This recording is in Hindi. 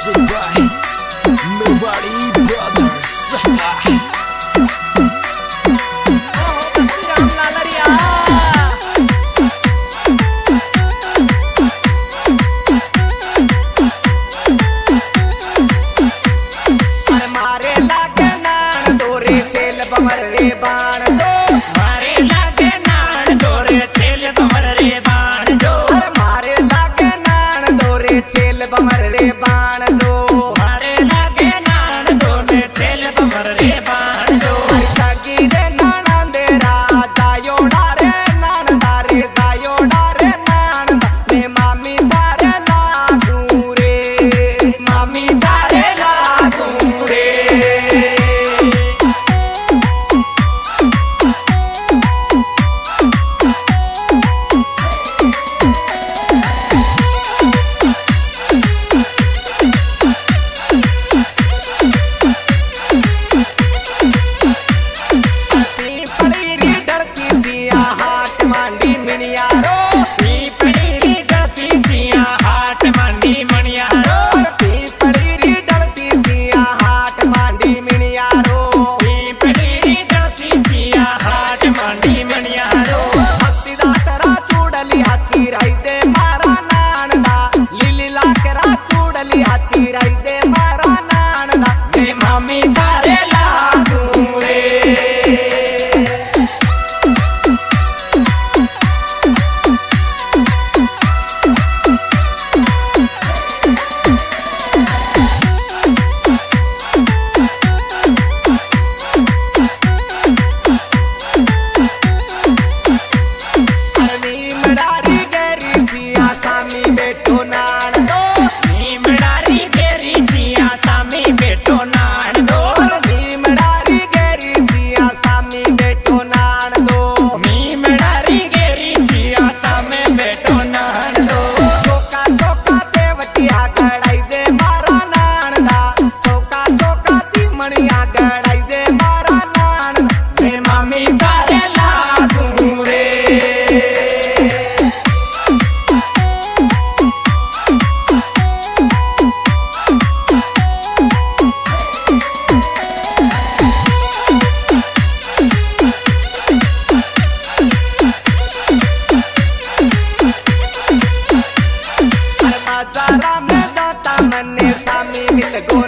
Music by Nobody Brothers. मारे लागे नान दोरे छेल बमर रे बाण दो मारे लागे नान दोरे छेल बमर रे बाण दो मारे लागे नान दोरे छेल बमर रे बाण दो मारे लागे नान दोरे छेल बमर रे बाण दो सगी रे नाना दे राजा योड़ा रे नान दारे जायोड़ा रे नान ने मामी दारे लागू रे मामी दारे लागू रे मामी तारे लागू रे मडारी गरी जिया सामी बैठो नान दो मडारी गरी जिया सामी बैठो नान दो मडारी गरी जिया सामी बैठो नान दो मडारी गरी जिया सामी बैठो नान दो चौका चौका ते वटिया गड़ाई दे मारा नान दा चौका चौका ती मणिया गड़ाई दे मारा नान दा मामी तारे लागू रे बाजारा में जाता मन्ने सामी मिल गो